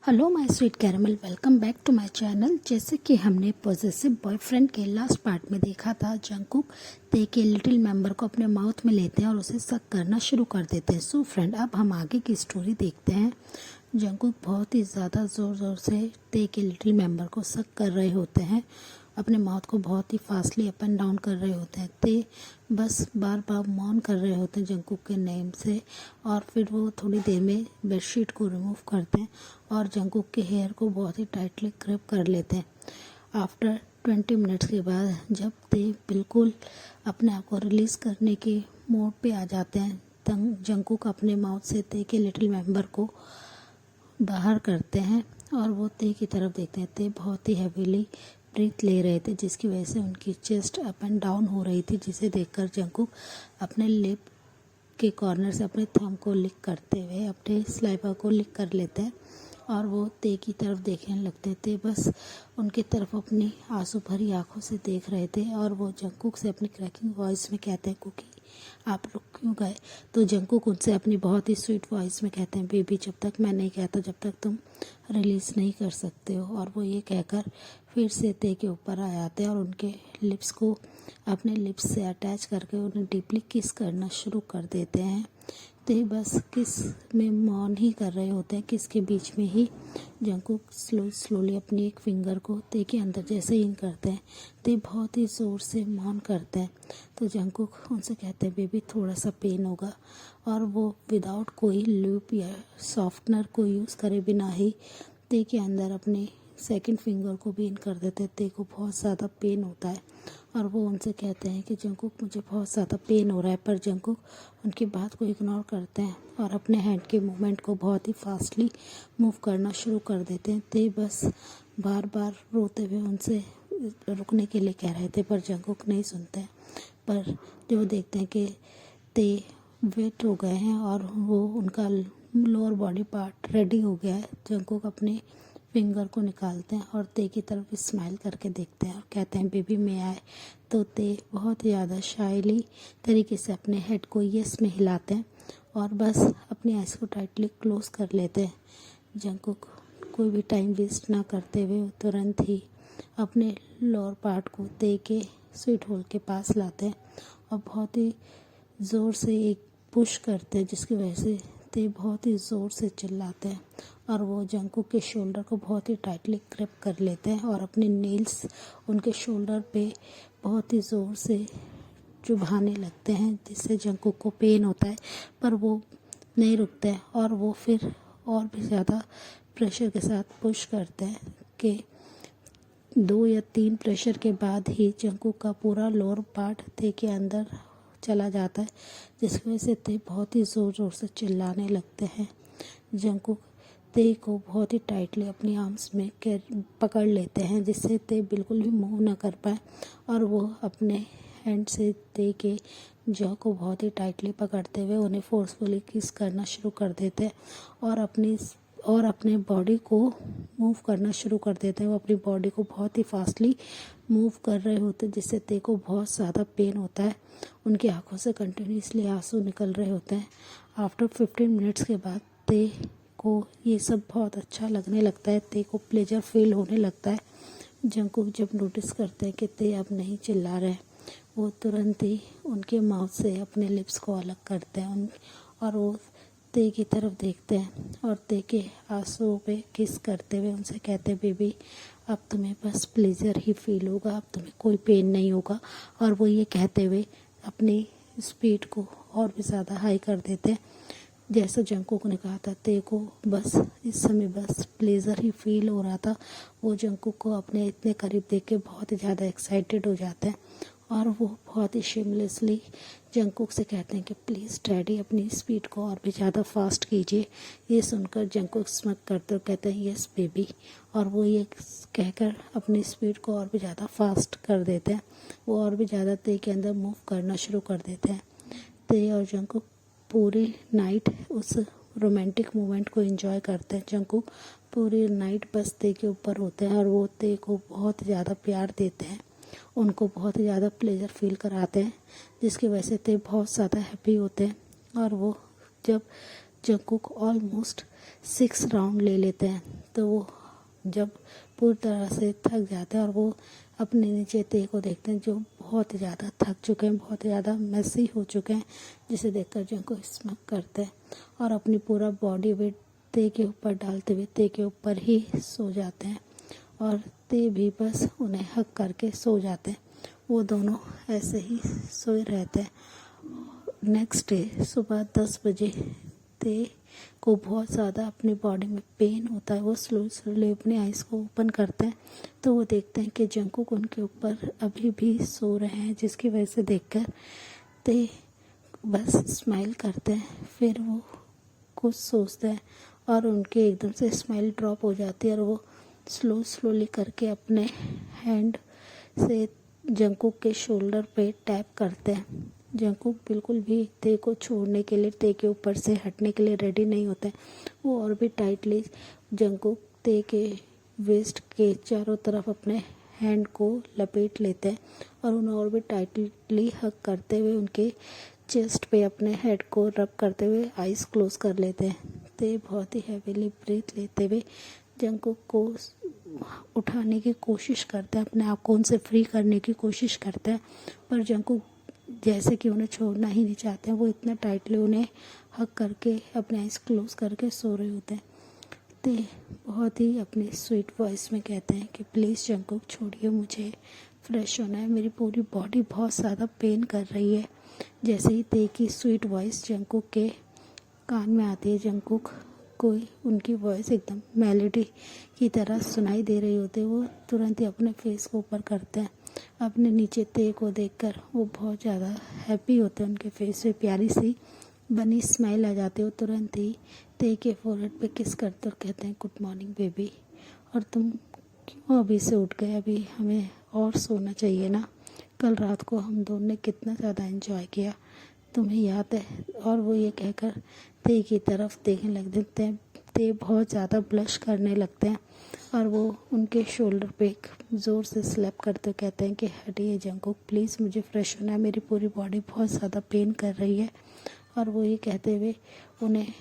Hello my sweet caramel, welcome back to my channel. जैसे कि हमने पॉजेसिव बॉयफ्रेंड के लास्ट पार्ट में देखा था, जंगकुक ते के लिटिल मेंबर को अपने माउथ में लेते हैं और उसे सक करना शुरू कर देते हैं। सो फ्रेंड, अब हम आगे की स्टोरी देखते हैं। जंगकुक बहुत ही ज़्यादा ज़ोर ज़ोर से ते के लिटिल मेंबर को सक कर रहे होते हैं, अपने माउथ को बहुत ही फास्टली अप एंड डाउन कर रहे होते हैं। ते बस बार बार मौन कर रहे होते हैं जंगकुक के नेम से, और फिर वो थोड़ी देर में बेडशीट को रिमूव करते हैं और जंगकुक के हेयर को बहुत ही टाइटली ग्रिप कर लेते हैं। आफ्टर 20 मिनट्स के बाद जब ते बिल्कुल अपने आप को रिलीज़ करने के मोड पे आ जाते हैं, तब जंगकुक अपने माउथ से ते के लिटिल मेंबर को बाहर करते हैं और वो ते की तरफ देखते हैं। ते बहुत ही हैवीली ब्रीथ ले रहे थे, जिसकी वजह से उनकी चेस्ट अप एंड डाउन हो रही थी, जिसे देखकर जंगकुक अपने लिप के कॉर्नर से अपने थंब को लिक करते हुए अपने स्लाइवा को लिक कर लेते हैं और वो ते की तरफ देखने लगते थे। बस उनकी तरफ अपनी आंसू भरी आंखों से देख रहे थे और वो जंगकुक से अपनी क्रैकिंग वॉइस में कहते हैं, कुकी आप रुक क्यों गए? तो जंगकुक उनसे अपनी बहुत ही स्वीट वॉइस में कहते हैं, बेबी जब तक मैं नहीं कहता, जब तक तुम रिलीज़ नहीं कर सकते हो। और वो ये कहकर फिर से ते के ऊपर आ जाते हैं और उनके लिप्स को अपने लिप्स से अटैच करके उन्हें डीपली किस करना शुरू कर देते हैं। ते बस किस में मौन ही कर रहे होते हैं। किस के बीच में ही जंगकुक स्लोली अपनी एक फिंगर को ते के अंदर जैसे इन करते हैं, ते बहुत ही ज़ोर से मौन करते हैं। तो जंगकुक उनसे कहते हैं, बेबी थोड़ा सा पेन होगा, और वो विदाउट कोई लूप या सॉफ्टनर को यूज़ करे बिना ही ते के अंदर अपने सेकंड फिंगर को भी इन कर देते हैं। ते को बहुत ज़्यादा पेन होता है और वो उनसे कहते हैं कि जंगकुक मुझे बहुत ज़्यादा पेन हो रहा है, पर जंगकुक उनकी बात को इग्नोर करते हैं और अपने हैंड के मूवमेंट को बहुत ही फास्टली मूव करना शुरू कर देते हैं। ते बस बार बार रोते हुए उनसे रुकने के लिए कह रहे थे, पर जंगकुक नहीं सुनते हैं। पर जब वो देखते हैं कि ते वेट हो गए हैं और वो उनका लोअर बॉडी पार्ट रेडी हो गया है, जंगकुक अपने फिंगर को निकालते हैं और ते की तरफ स्माइल करके देखते हैं और कहते हैं, बेबी में आए। तो ते बहुत ज़्यादा शाइली तरीके से अपने हेड को यस में हिलाते हैं और बस अपनी आइज़ को टाइटली क्लोज कर लेते हैं। जंगकुक कोई भी टाइम वेस्ट ना करते हुए तुरंत ही अपने लोअर पार्ट को ते के स्वीट होल के पास लाते हैं और बहुत ही ज़ोर से एक पुश करते हैं, जिसकी वजह से ते बहुत ही ज़ोर से चिल्लाते हैं और वो जंगकुक के शोल्डर को बहुत ही टाइटली ग्रिप कर लेते हैं और अपने नेल्स उनके शोल्डर पे बहुत ही ज़ोर से चुभाने लगते हैं, जिससे जंगकुक को पेन होता है, पर वो नहीं रुकते हैं और वो फिर और भी ज़्यादा प्रेशर के साथ पुश करते हैं कि 2 या 3 प्रेशर के बाद ही जंगकुक का पूरा लोअर पार्ट ते के अंदर चला जाता है, जिसकी वजह से ते बहुत ही ज़ोर ज़ोर से चिल्लाने लगते हैं। जंगकुक ते को बहुत ही टाइटली अपनी आर्म्स में पकड़ लेते हैं, जिससे ते बिल्कुल भी मूव ना कर पाए और वो अपने हैंड से ते के जॉ को बहुत ही टाइटली पकड़ते हुए उन्हें फोर्सफुली किस करना शुरू कर देते हैं और अपने बॉडी को मूव करना शुरू कर देते हैं। वो अपनी बॉडी को बहुत ही फास्टली मूव कर रहे होते हैं, जिससे ते को बहुत ज़्यादा पेन होता है। उनकी आंखों से कंटिन्यूसली आंसू निकल रहे होते हैं। आफ्टर 15 मिनट्स के बाद ते को ये सब बहुत अच्छा लगने लगता है, ते को प्लेजर फील होने लगता है। जंगकुक जब नोटिस करते हैं कि ते अब नहीं चिल्ला रहे, वो तुरंत ही उनके माउथ से अपने लिप्स को अलग करते हैं और वो ते की तरफ देखते हैं और ते के आंसुओं पे किस करते हुए उनसे कहते हैं, बेबी अब तुम्हें बस प्लेजर ही फील होगा, अब तुम्हें कोई पेन नहीं होगा। और वो ये कहते हुए अपनी स्पीड को और भी ज़्यादा हाई कर देते हैं। जैसा जंगकुक ने कहा था, ते को बस इस समय बस प्लेजर ही फील हो रहा था। वो जंगकुक को अपने इतने करीब देख के बहुत ही ज़्यादा एक्साइटेड हो जाते हैं और वो बहुत ही शेमलेसली जंगकुक से कहते हैं कि प्लीज़ डैडी अपनी स्पीड को और भी ज़्यादा फास्ट कीजिए। ये सुनकर जंगकुक स्मक करते हुए कहते हैं, यस बेबी, और वो ये कहकर अपनी स्पीड को और भी ज़्यादा फास्ट कर देते हैं। वो और भी ज़्यादा ते के अंदर मूव करना शुरू कर देते हैं। ते और जंगकुक पूरी नाइट उस रोमांटिक मोमेंट को एंजॉय करते हैं। जंगकुक पूरी नाइट बस ते के ऊपर होते हैं और वो ते को बहुत ज़्यादा प्यार देते हैं, उनको बहुत ही ज़्यादा प्लेजर फील कराते हैं, जिसकी वजह से ते बहुत ज़्यादा हैप्पी होते हैं। और वो जब जंगकुक ऑलमोस्ट 6 राउंड ले लेते हैं, तो वो जब पूरी तरह से थक जाते हैं और वो अपने नीचे ते को देखते हैं जो बहुत ही ज़्यादा थक चुके हैं, बहुत ही ज़्यादा मेसी हो चुके हैं, जिसे देखकर जंकुक स्माइल करते हैं और अपनी पूरा बॉडी वेट ते के ऊपर डालते हुए ते के ऊपर ही सो जाते हैं और ते भी बस उन्हें हक करके सो जाते हैं। वो दोनों ऐसे ही सोए रहते हैं। नेक्स्ट डे सुबह 10 बजे ते को बहुत ज़्यादा अपनी बॉडी में पेन होता है। वो स्लोली अपनी आइज़ को ओपन करते हैं तो वो देखते हैं कि जंकुक उनके ऊपर अभी भी सो रहे हैं, जिसकी वजह से देखकर ते बस स्माइल करते हैं। फिर वो कुछ सोचते हैं और उनके एकदम से स्माइल ड्रॉप हो जाती है और वो स्लोली करके अपने हैंड से जंकुक के शोल्डर पे टैप करते हैं। जंकुक बिल्कुल भी ते को छोड़ने के लिए, ते के ऊपर से हटने के लिए रेडी नहीं होते हैं। वो और भी टाइटली जंकुक ते के वेस्ट के चारों तरफ अपने हैंड को लपेट लेते हैं और उन्हें और भी टाइटली हग करते हुए उनके चेस्ट पे अपने हेड को रब करते हुए आइज़ क्लोज कर लेते हैं। ते बहुत ही हैवीली ब्रीथ लेते हुए जंकुक को उठाने की कोशिश करते हैं, अपने आप को उनसे फ्री करने की कोशिश करते हैं, पर जंकुक जैसे कि उन्हें छोड़ना ही नहीं चाहते हैं। वो इतना टाइटली उन्हें हग करके अपने आइज़ क्लोज करके सो रहे होते हैं। ते बहुत ही अपनी स्वीट वॉइस में कहते हैं कि प्लीज़ जंकुक छोड़िए, मुझे फ्रेश होना है, मेरी पूरी बॉडी बहुत ज़्यादा पेन कर रही है। जैसे ही ते की स्वीट वॉइस जंकुक के कान में आती है, जंकुक कोई उनकी वॉइस एकदम मेलोडी की तरह सुनाई दे रही होती है। वो तुरंत ही अपने फेस को ऊपर करते हैं। अपने नीचे ते को देखकर वो बहुत ज़्यादा हैप्पी होते हैं, उनके फेस पे प्यारी सी बनी स्माइल आ जाती है। वो तुरंत ही ते के फोरहेड पे किस करते और कहते हैं गुड मॉर्निंग बेबी, और तुम क्यों अभी से उठ गए, अभी हमें और सोना चाहिए ना, कल रात को हम दोनों ने कितना ज़्यादा एंजॉय किया, तुम्हें याद है। और वो ये कहकर ते की तरफ देखने लग जाते हैं। ते बहुत ज़्यादा ब्लश करने लगते हैं और वो उनके शोल्डर पे ज़ोर से स्लैप करते हुए कहते हैं कि हटिए जंकुक, प्लीज़ मुझे फ्रेश होना है, मेरी पूरी बॉडी बहुत ज़्यादा पेन कर रही है। और वो ये कहते हुए उन्हें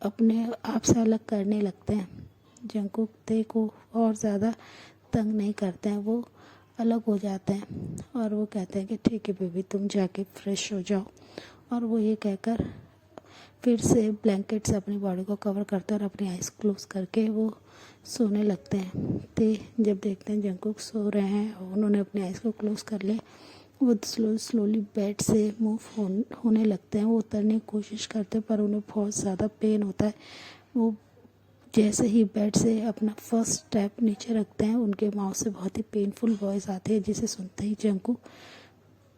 अपने आप से अलग करने लगते हैं। जंकुक ते को और ज़्यादा तंग नहीं करते हैं, वो अलग हो जाते हैं और वो कहते हैं कि ठीक है बेबी, तुम जाके फ्रेश हो जाओ। और वो ये कहकर फिर से ब्लैंकेट से अपनी बॉडी को कवर करते हैं और अपनी आइज़ क्लोज करके वो सोने लगते हैं। ते जब देखते हैं जंकुक सो रहे हैं और उन्होंने अपनी आइज़ को क्लोज कर लिया, वो स्लोली बेड से मूव होने लगते हैं। वो उतरने की कोशिश करते हैं पर उन्हें बहुत ज़्यादा पेन होता है। वो जैसे ही बेड से अपना फर्स्ट स्टेप नीचे रखते हैं, उनके माउथ से बहुत ही पेनफुल वॉइस आती है, जिसे सुनते ही जंकुक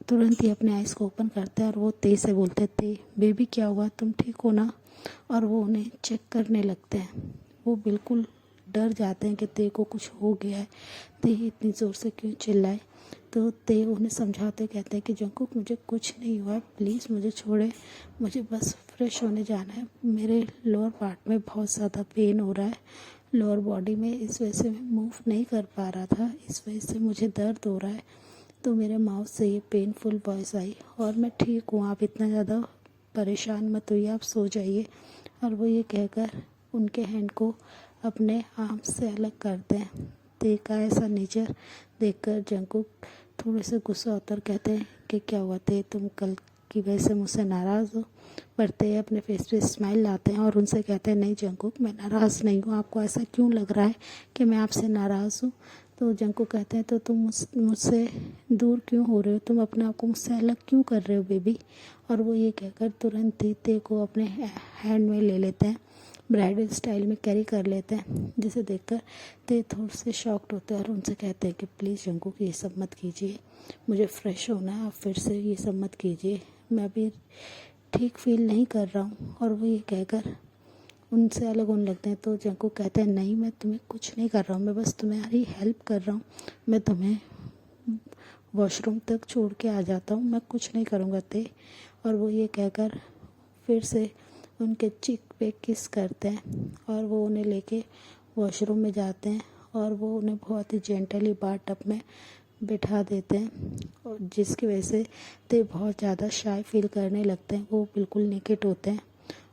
तुरंत ही अपने आइज़ को ओपन करते हैं और वो ते से बोलते हैं ते बेबी क्या हुआ, तुम ठीक हो ना। और वो उन्हें चेक करने लगते हैं। वो बिल्कुल डर जाते हैं कि ते को कुछ हो गया है, ते इतनी ज़ोर से क्यों चिल्लाए। तो ते उन्हें समझाते कहते हैं कि जंकुक मुझे कुछ नहीं हुआ है, प्लीज़ मुझे छोड़े, मुझे बस फ्रेश होने जाना है, मेरे लोअर पार्ट में बहुत ज़्यादा पेन हो रहा है, लोअर बॉडी में, इस वजह से मैं मूव नहीं कर पा रहा था, इस वजह से मुझे दर्द हो रहा है। तो मेरे माउथ से ये पेनफुल वॉइस आई और मैं ठीक हूँ, आप इतना ज़्यादा परेशान मत होइए, आप सो जाइए। और वो ये कहकर उनके हैंड को अपने आर्म से अलग करते हैं। ते का ऐसा नेचर देखकर जंकुक थोड़े से गुस्सा होता और कहते हैं कि क्या हुआ ते, तुम कल की वजह से मुझसे नाराज़ हो। पर ते अपने फेस पे स्माइल लाते हैं और उनसे कहते हैं नहीं जंकुक, मैं नाराज़ नहीं हूँ, आपको ऐसा क्यों लग रहा है कि मैं आपसे नाराज़ हूँ। तो जंकुक कहते हैं तो तुम मुझसे दूर क्यों हो रहे हो, तुम अपने आप को मुझसे अलग क्यों कर रहे हो बेबी। और वो ये कहकर तुरंत ही ते को अपने हैंड में ले लेते हैं, ब्राइडल स्टाइल में कैरी कर लेते हैं, जिसे देखकर ते थोड़े से शॉक्ड होते हैं और उनसे कहते हैं कि प्लीज़ जंकुक ये सब मत कीजिए, मुझे फ्रेश होना है, आप फिर से ये सब मत कीजिए, मैं अभी ठीक फील नहीं कर रहा हूँ। और वो ये कहकर उनसे अलग होने लगते हैं। तो जंकुक कहते हैं नहीं, मैं तुम्हें कुछ नहीं कर रहा हूँ, मैं बस तुम्हारी हेल्प कर रहा हूँ, मैं तुम्हें वॉशरूम तक छोड़ के आ जाता हूँ, मैं कुछ नहीं करूँगा ते। और वो ये कहकर फिर से उनके चीक पे किस करते हैं और वो उन्हें लेके वॉशरूम में जाते हैं और वो उन्हें बहुत ही जेंटली बाथ टब में बिठा देते हैं, और जिसकी वजह से ते बहुत ज़्यादा शाय फील करने लगते हैं। वो बिल्कुल नेकेड होते हैं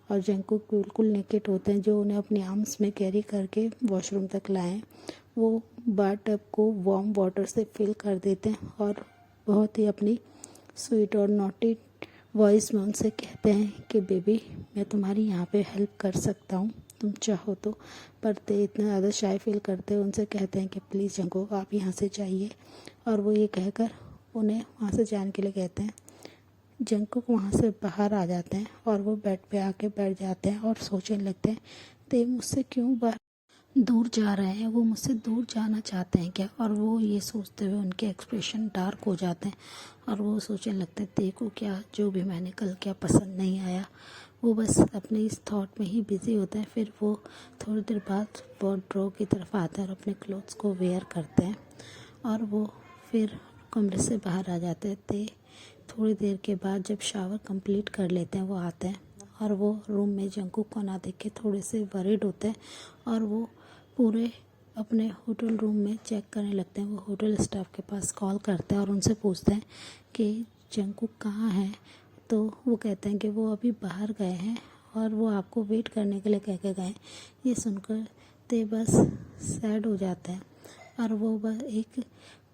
और जंकुक बिल्कुल नेकेड होते हैं, जो उन्हें अपनी आर्म्स में कैरी करके वॉशरूम तक लाएं। वो बाथ को वार्म वाटर से फिल कर देते हैं और बहुत ही अपनी स्वीट और नॉटी वॉइस में उनसे कहते हैं कि बेबी मैं तुम्हारी यहाँ पे हेल्प कर सकता हूँ, तुम चाहो तो। पर ते इतना ज़्यादा शाय फील करते हैं, उनसे कहते हैं कि प्लीज़ जंकुक आप यहाँ से जाइए। और वो ये कहकर उन्हें वहाँ से जाने के लिए कहते हैं। जंकुक वहाँ से बाहर आ जाते हैं और वो बेड पे आके बैठ जाते हैं और सोचने लगते हैं ते मुझसे क्यों बाहर दूर जा रहे हैं, वो मुझसे दूर जाना चाहते हैं क्या। और वो ये सोचते हुए उनके एक्सप्रेशन डार्क हो जाते हैं और वो सोचने लगते हैं देखो क्या जो भी मैंने कल क्या पसंद नहीं आया। वो बस अपने इस थॉट में ही बिज़ी होते हैं। फिर वो थोड़ी देर बाद वार्डरोब की तरफ आते हैं और अपने क्लोथ्स को वेयर करते हैं और वो फिर कमरे से बाहर आ जाते हैं। ते थोड़ी देर के बाद जब शावर कंप्लीट कर लेते हैं वो आते हैं और वो रूम में जंकुक को ना देख के थोड़े से वरीड होते हैं और वो पूरे अपने होटल रूम में चेक करने लगते हैं। वो होटल स्टाफ के पास कॉल करते हैं और उनसे पूछते हैं कि जंकुक कहाँ है। तो वो कहते हैं कि वो अभी बाहर गए हैं और वो आपको वेट करने के लिए कह के गए। ये सुनकर ते बस सैड हो जाते हैं और वो बस एक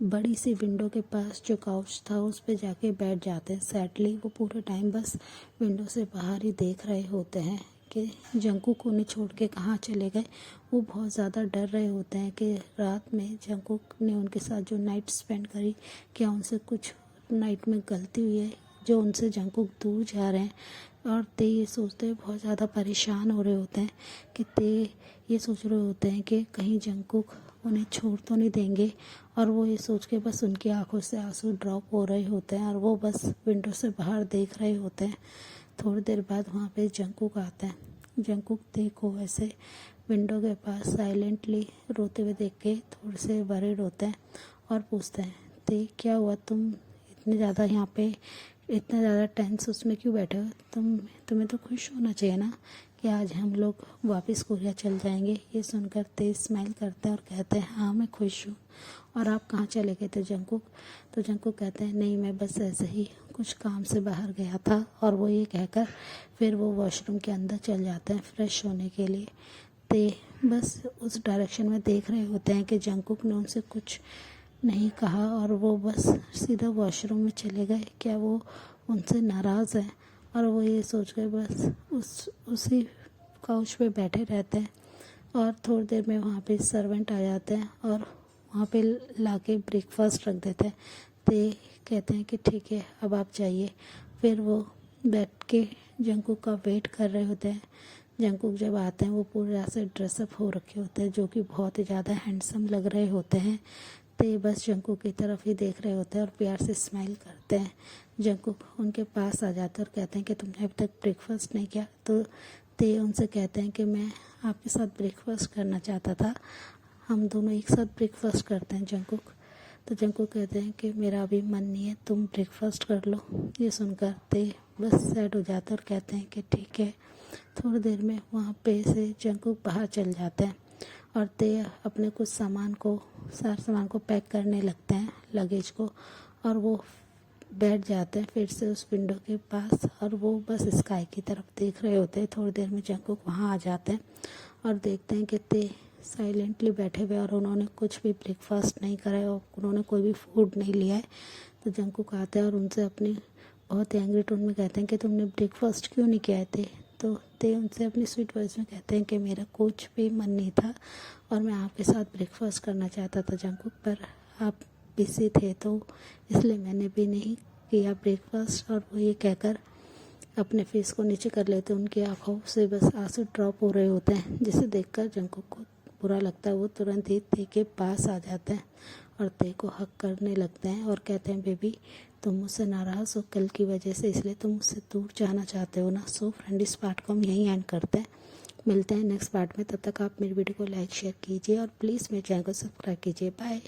बड़ी सी विंडो के पास जो काउच था उस पे जाके बैठ जाते हैं। सैडली वो पूरे टाइम बस विंडो से बाहर ही देख रहे होते हैं कि जंकुक उन्हें छोड़ के कहाँ चले गए। वो बहुत ज़्यादा डर रहे होते हैं कि रात में जंकुक ने उनके साथ जो नाइट स्पेंड करी, क्या उनसे कुछ नाइट में गलती हुई है जो उनसे जंकुक दूर जा रहे हैं। और ते ये सोचते हुए बहुत ज़्यादा परेशान हो रहे होते हैं कि ते ये सोच रहे होते हैं कि कहीं जंकुक उन्हें छोड़ तो नहीं देंगे। और वो ये सोच के बस उनकी आंखों से आंसू ड्रॉप हो रहे होते हैं और वो बस विंडो से बाहर देख रहे होते हैं। थोड़ी देर बाद वहाँ पे जंकुक आता है। जंकुक ते को ऐसे विंडो के पास साइलेंटली रोते हुए देख के थोड़े से वरीड होते हैं और पूछते हैं ते क्या हुआ, तुम इतने ज़्यादा यहाँ पे इतना ज़्यादा टेंस उसमें क्यों बैठे हो। तुम्हें तो खुश होना चाहिए ना कि आज हम लोग वापस कोरिया चल जाएंगे। ये सुनकर ते स्माइल करते हैं और कहते हैं हाँ मैं खुश हूँ। और आप कहाँ चले गए थे जंकुक। तो जंकुक कहते हैं नहीं मैं बस ऐसे ही कुछ काम से बाहर गया था। और वो ये कहकर फिर वो वॉशरूम के अंदर चल जाते हैं फ्रेश होने के लिए। ते बस उस डायरेक्शन में देख रहे होते हैं कि जंकुक ने उनसे कुछ नहीं कहा और वो बस सीधा वॉशरूम में चले गए। क्या वो उनसे नाराज़ है। और वो ये सोच कर बस उसी काउच पे बैठे रहते हैं। और थोड़ी देर में वहाँ पे सर्वेंट आ जाते हैं और वहाँ पे लाके ब्रेकफास्ट रख देते हैं। ते कहते हैं कि ठीक है अब आप जाइए। फिर वो बैठ के जंकुक का वेट कर रहे होते हैं। जंकुक जब आते हैं वो पूरे से ड्रेसअप हो रखे होते हैं जो कि बहुत ही ज़्यादा हैंडसम लग रहे होते हैं। ते बस जंकुक की तरफ ही देख रहे होते हैं और प्यार से स्माइल करते हैं। जंकुक उनके पास आ जाते हैं और कहते हैं कि तुमने अभी तक ब्रेकफास्ट नहीं किया। तो ते उनसे कहते हैं कि मैं आपके साथ ब्रेकफास्ट करना चाहता था, हम दोनों एक साथ ब्रेकफास्ट करते हैं जंकुक। तो जंकुक कहते हैं कि मेरा अभी मन नहीं है, तुम ब्रेकफास्ट कर लो। ये सुनकर ते बस सैड हो जाते हैं और कहते हैं कि ठीक है। थोड़ी देर में वहाँ पे से जंकुक बाहर चल जाते हैं और ते अपने कुछ सारे सामान को पैक करने लगते हैं, लगेज को। और वो बैठ जाते हैं फिर से उस विंडो के पास और वो बस स्काई की तरफ देख रहे होते हैं। थोड़ी देर में जंकुक वहाँ आ जाते हैं और देखते हैं कि ते साइलेंटली बैठे हुए और उन्होंने कुछ भी ब्रेकफास्ट नहीं करा है और उन्होंने कोई भी फूड नहीं लिया है। तो जंकुक आते हैं और उनसे अपनी बहुत एंग्री टोन में कहते हैं कि तुमने ब्रेकफास्ट क्यों नहीं किया थे। तो ते उनसे अपनी स्वीट वॉइस में कहते हैं कि मेरा कुछ भी मन नहीं था और मैं आपके साथ ब्रेकफास्ट करना चाहता था जंकुक, पर आप बिजी थे तो इसलिए मैंने भी नहीं किया ब्रेकफास्ट। और वो ये कहकर अपने फेस को नीचे कर लेते हैं। उनकी आंखों से बस आंसू ड्रॉप हो रहे होते हैं जिसे देखकर जंकुक को बुरा लगता है। वो तुरंत ही ते के पास आ जाते हैं और ते को हक करने लगते हैं और कहते हैं बेबी तुम मुझसे नाराज़ हो कल की वजह से, इसलिए तुम मुझसे दूर जाना चाहते हो ना। सो फ्रेंड इस पार्ट को हम यहीं एंड करते हैं, मिलते हैं नेक्स्ट पार्ट में। तब तक आप मेरी वीडियो को लाइक शेयर कीजिए और प्लीज़ मेरे चैनल को सब्सक्राइब कीजिए। बाय।